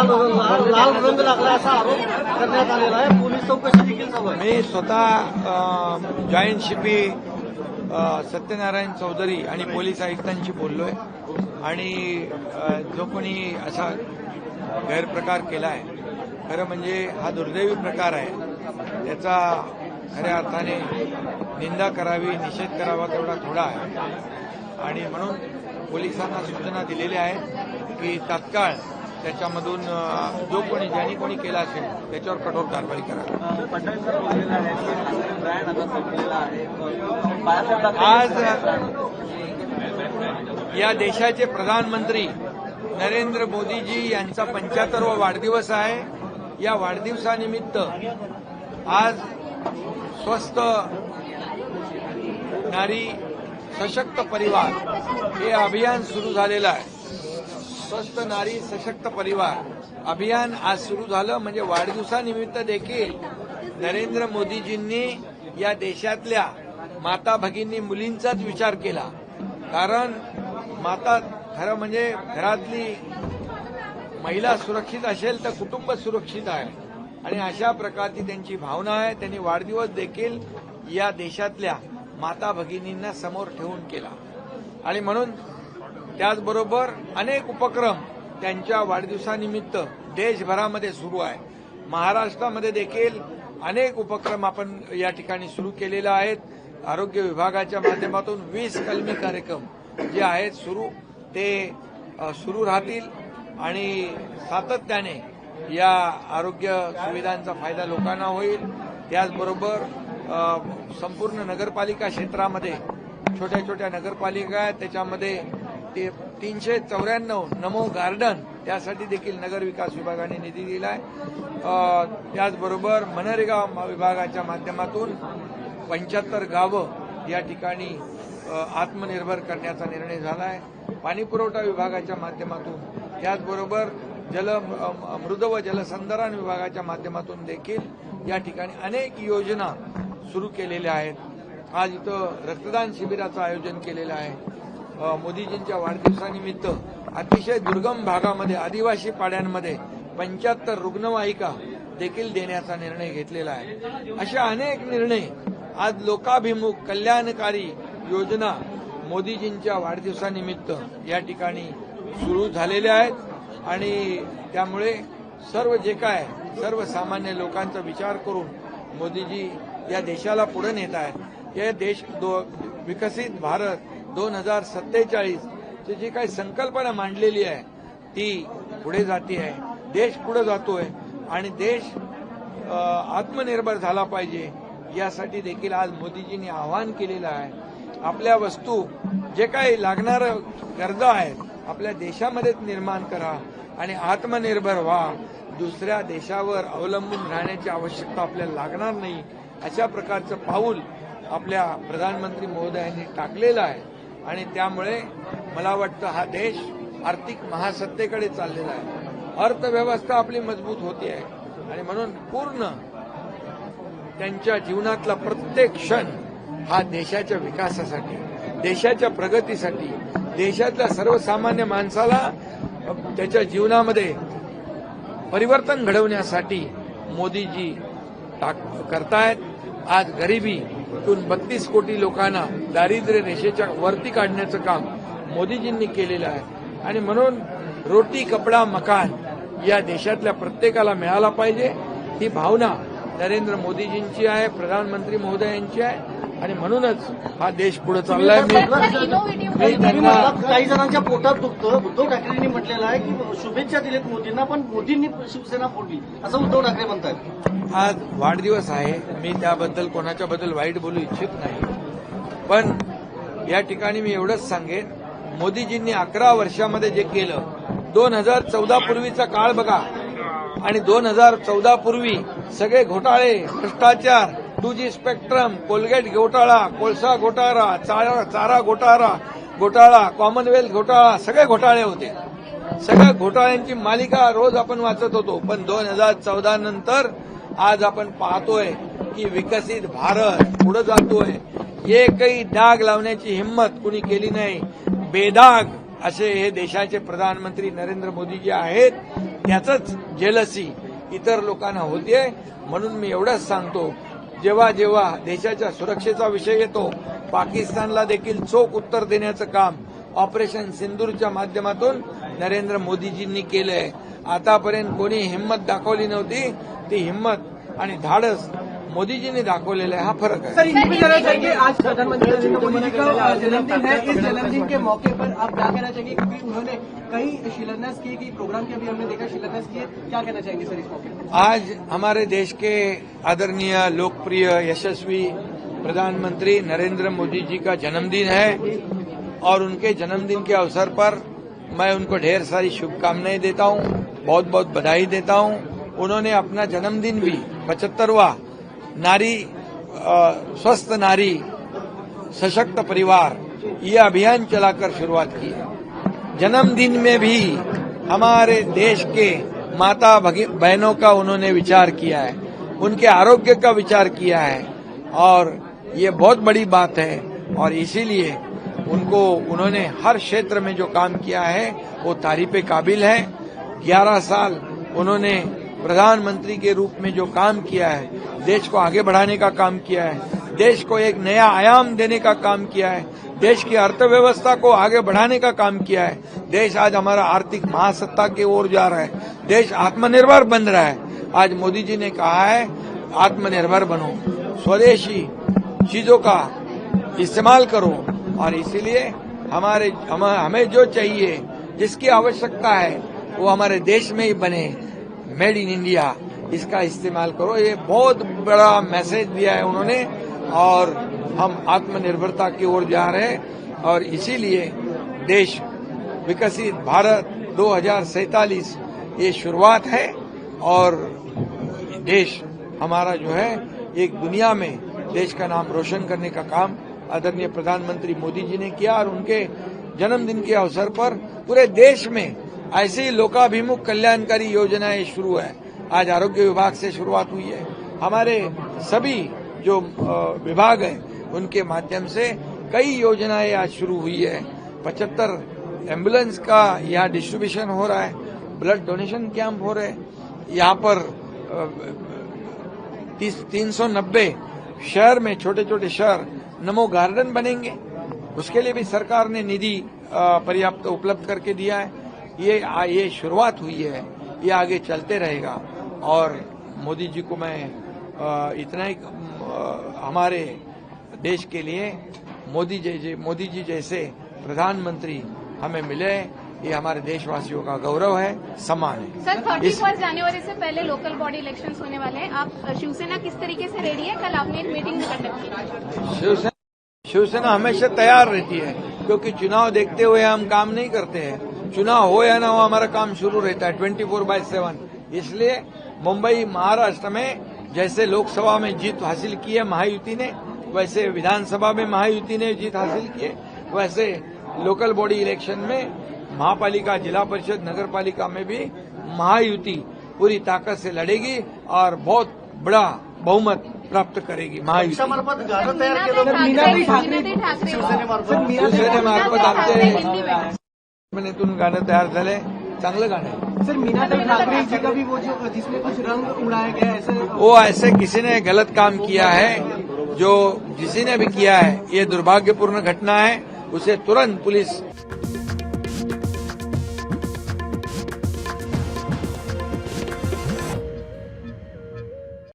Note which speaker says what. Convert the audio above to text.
Speaker 1: लाल रंग लागला असा आरोप करण्यात आलेला आहे. पोलीस चौकशी देखील चालू आहे.
Speaker 2: मी स्वतः जॉईंट शिपी सत्यनारायण चौधरी आणि पोलीस आयुक्तांशी बोललोय आणि जो कोणी असा गैरप्रकार केला आहे, खरं म्हणजे हा दुर्दैवी प्रकार आहे, त्याचा खऱ्या अर्थाने निंदा करावी, निषेध करावा तेवढा थोडा आहे. आणि म्हणून पोलिसांना सूचना दिलेल्या आहेत की तात्काळ त्याच्यामधून जो कोणी ज्यांनी कोणी केला असेल त्याच्यावर कठोर कारवाई करावी. आज या देशाचे प्रधानमंत्री नरेंद्र मोदीजी यांचा 75वा वाढदिवस आहे. या वाढदिवसानिमित्त आज स्वस्थ नारी सशक्त परिवार हे अभियान सुरू झालेलं आहे. स्वस्थ नारी सशक्त परिवार अभियान आज सुरू झालं. म्हणजे वाढदिवसानिमित्त देखील नरेंद्र मोदीजींनी या देशातल्या माता भगिनी मुलींचाच विचार केला. कारण माता खरं म्हणजे घरातली महिला सुरक्षित असेल तर कुटुंब सुरक्षित आहे आणि अशा प्रकारची त्यांची भावना आहे. त्यांनी वाढदिवस देखील या देशातल्या माता भगिनींना समोर ठेवून केला आणि म्हणून त्याचबरोबर अनेक उपक्रम त्यांच्या वाढदिवसानिमित्त देशभरामध्ये सुरू आहे. महाराष्ट्रामध्ये देखील अनेक उपक्रम आपण या ठिकाणी सुरू केलेले आहेत. आरोग्य विभागाच्या माध्यमातून 20 कलमी कार्यक्रम जे आहेत ते सुरू राहतील आणि सातत्याने या आरोग्य सुविधांचा फायदा लोकांना होईल. त्याचबरोबर संपूर्ण नगरपालिका क्षेत्रामध्ये छोट्या छोट्या नगरपालिका आहेत, त्याच्यामध्ये ते 394 नमो गार्डन त्यासाठी देखील नगर विकास विभागाने निधी दिला आहे. त्याचबरोबर मनरेगा विभागाच्या माध्यमातून 75 गावं या ठिकाणी आत्मनिर्भर करण्याचा निर्णय झाला आहे. पाणी पुरवठा विभागाच्या माध्यमातून त्याचबरोबर मृद व जलसंधारण विभागाच्या माध्यमातून देखील या ठिकाणी अनेक योजना सुरू केलेल्या आहेत. आज इथं रक्तदान शिबिराचं आयोजन केलेलं आहे. मोदीजींच्या वाढदिवसानिमित्त अतिशय दुर्गम भागामध्ये आदिवासी पाड्यांमध्ये 75 रुग्णवाहिका देखील देण्याचा निर्णय घेतलेला आहे. अशा अनेक निर्णय आज लोकाभिमुख कल्याणकारी योजना मोदीजींच्या वाढदिवसानिमित्त या ठिकाणी सुरू झालेल्या आहेत आणि त्यामुळे सर्व जे काय सर्वसामान्य लोकांचा विचार करून मोदीजी या देशाला पुढे नेत आहेत. हे देश विकसित भारत 2047 ची जी काही संकल्पना मांडलेली आहे ती पुढे जाते आहे. देश पुढे जातोय आणि देश आत्मनिर्भर झाला पाहिजे यासाठी देखील आज मोदीजींनी आवाहन केलेलं आहे. आपल्या वस्तू जे काही लागणाऱ्या गरजा आहेत आपल्या देशामध्येच निर्माण करा आणि आत्मनिर्भर व्हा. दुसऱ्या देशावर अवलंबून राहण्याची आवश्यकता आपल्याला लागणार नाही. अशा प्रकारचं पाऊल आपल्या प्रधानमंत्री महोदयांनी टाकलेलं आहे आणि त्यामुळे मला वाटतं हा देश आर्थिक महासत्तेकडे चाललेला आहे. अर्थव्यवस्था आपली मजबूत होते आहे आणि म्हणून पूर्ण त्यांच्या जीवनातला प्रत्येक क्षण हा देशाच्या विकासासाठी, देशाच्या प्रगतीसाठी, देशातल्या सर्वसामान्य माणसाला त्याच्या जीवनामध्ये परिवर्तन घडवण्यासाठी मोदीजी करतायत. आज गरिबीतून 32 कोटी लोकांना दारिद्र्य रेषेच्या वरती काढण्याचं काम मोदीजींनी केलेलं आहे आणि म्हणून रोटी कपडा मकान या देशातल्या प्रत्येकाला मिळाला पाहिजे ही भावना नरेंद्र मोदीजींची आहे, प्रधानमंत्री महोदयांची आहे आणि म्हणूनच हा देश पुढे चाललाय.
Speaker 1: मी त्यांना काही जणांच्या पोटात दुखतं. उद्धव ठाकरेंनी म्हटलेलं आहे की शुभेच्छा दिलेत मोदींना पण मोदींनी शिवसेना फोडली असं उद्धव ठाकरे म्हणतात.
Speaker 2: आज वाढदिवस आहे, मी त्याबद्दल कोणाच्याबद्दल वाईट बोलू इच्छित नाही, पण या ठिकाणी मी एवढंच सांगेन मोदीजींनी 11 वर्षामध्ये जे केलं 2014 पूर्वीचा काळ बघा आणि 2014 पूर्वी सगळे घोटाळे, भ्रष्टाचार, 2G स्पेक्ट्रम, कोलगेट घोटाळा, कोळसा घोटाळा, चारा घोटाळा, कॉमनवेल्थ घोटाळा, सगळे घोटाळे होते. सगळ्या घोटाळ्यांची मालिका रोज आपण वाचत होतो. पण 2014 नंतर आज आपण पाहतोय की विकसित भारत पुढे जातोय. एकही डाग लावण्याची हिंमत कुणी केली नाही. बेदाग असे हे देशाचे प्रधानमंत्री नरेंद्र मोदीजी आहेत त्याचंच जेलसी इतर लोकांना होतीये. म्हणून मी एवढंच सांगतो, जेव्हा जेव्हा देशाच्या सुरक्षेचा विषय येतो, पाकिस्तानला देखील चोख उत्तर देण्याचं काम ऑपरेशन सिंदूरच्या माध्यमातून नरेंद्र मोदीजींनी केलंय. आतापर्यंत कोणी हिंमत दाखवली नव्हती, ती हिंमत आणि धाडस मोदीजींनी दाखवलेला है. हा फर्क है.
Speaker 3: सर, ये भी कहना चाहिए आज प्रधानमंत्री नरेंद्र मोदी जी का जन्मदिन है. इस जन्मदिन के मौके पर आप क्या कहना चाहेंगे, क्योंकि उन्होंने कई शिलान्यास किए, कि प्रोग्राम के अभी हमने देखा शिलान्यास किए, क्या कहना चाहेंगे सर इस मौके पर?
Speaker 2: आज हमारे देश के आदरणीय लोकप्रिय यशस्वी प्रधानमंत्री नरेंद्र मोदी जी का जन्मदिन है और उनके जन्मदिन के अवसर पर मैं उनको ढेर सारी शुभकामनाएं देता हूं, बहुत बहुत बधाई देता हूं. उन्होंने अपना जन्मदिन भी 75वां नारी स्वस्थ नारी सशक्त परिवार ये अभियान चलाकर शुरुआत की है. जन्मदिन में भी हमारे देश के माता बहनों का उन्होंने विचार किया है, उनके आरोग्य का विचार किया है और ये बहुत बड़ी बात है. और इसीलिए उन्होंने हर क्षेत्र में जो काम किया है वो तारीफ काबिल है. 11 साल उन्होंने प्रधानमंत्री के रूप में जो काम किया है, देश को आगे बढ़ाने का काम किया है, देश को एक नया आयाम देने का काम किया है, देश की अर्थव्यवस्था को आगे बढ़ाने का काम किया है. देश आज हमारा आर्थिक महासत्ता की ओर जा रहा है, देश आत्मनिर्भर बन रहा है. आज मोदी जी ने कहा है आत्मनिर्भर बनो, स्वदेशी चीजों का इस्तेमाल करो. और इसीलिए हमें जो चाहिए, जिसकी आवश्यकता है, वो हमारे देश में ही बने. मेड इन इंडिया, इसका इस्तेमाल करो. ये बहुत बड़ा मैसेज दिया है उन्होंने और हम आत्मनिर्भरता की ओर जा रहे हैं. और इसीलिए देश विकसित भारत 2047 ये शुरुआत है और देश हमारा जो है एक दुनिया में देश का नाम रोशन करने का काम आदरणीय प्रधानमंत्री मोदी जी ने किया. और उनके जन्मदिन के अवसर पर पूरे देश में ऐसी लोकाभिमुख कल्याणकारी योजनाएं शुरू है. आज आरोग्य विभाग से शुरुआत हुई है. हमारे सभी जो विभाग है उनके माध्यम से कई योजनाएं आज शुरू हुई है. 75 एम्बुलेंस का यहाँ डिस्ट्रीब्यूशन हो रहा है, ब्लड डोनेशन कैंप हो रहे हैं. यहाँ पर 390 शहर में, छोटे छोटे शहर नमो गार्डन बनेंगे. उसके लिए भी सरकार ने निधि पर्याप्त उपलब्ध करके दिया है. ये शुरुआत हुई है, ये आगे चलते रहेगा. और मोदी जी को मैं इतना ही हमारे देश के लिए मोदी जी जैसे प्रधानमंत्री हमें मिले, ये हमारे देशवासियों का गौरव है, सम्मान है.
Speaker 4: सर, 31 जनवरी से पहले लोकल बॉडी इलेक्शंस होने वाले हैं. आप शिवसेना किस तरीके से रेडी है? कल आपने एक मीटिंग कंडक्ट की.
Speaker 2: शिवसेना हमेशा तैयार रहती है, क्योंकि चुनाव देखते हुए हम काम नहीं करते हैं. चुनाव हो या ना हो, हमारा काम शुरू रहता है 24/7. इसलिए मुंबई महाराष्ट्र में जैसे लोकसभा में जीत हासिल की है महायुति ने, वैसे विधानसभा में महायुति ने जीत हासिल की है, वैसे लोकल बॉडी इलेक्शन में महापालिका, जिला परिषद, नगर पालिका में भी महायुति पूरी ताकत से लड़ेगी और बहुत बड़ा बहुमत प्राप्त करेगी महायुति.
Speaker 1: पक्षामार्फत गाणं तयार केलं
Speaker 2: शिवसेनेमार्फत आमचे गाणं तयार झालंय, चांगलं गाणं आहे.
Speaker 3: सर, मीनाताई ठाकरे जी का भी वो जो जिसमें कुछ रंग उड़ाया गया,
Speaker 2: ऐसे किसी ने गलत काम किया है. जो किसी ने भी किया है, ये दुर्भाग्यपूर्ण घटना है. उसे तुरंत पुलिस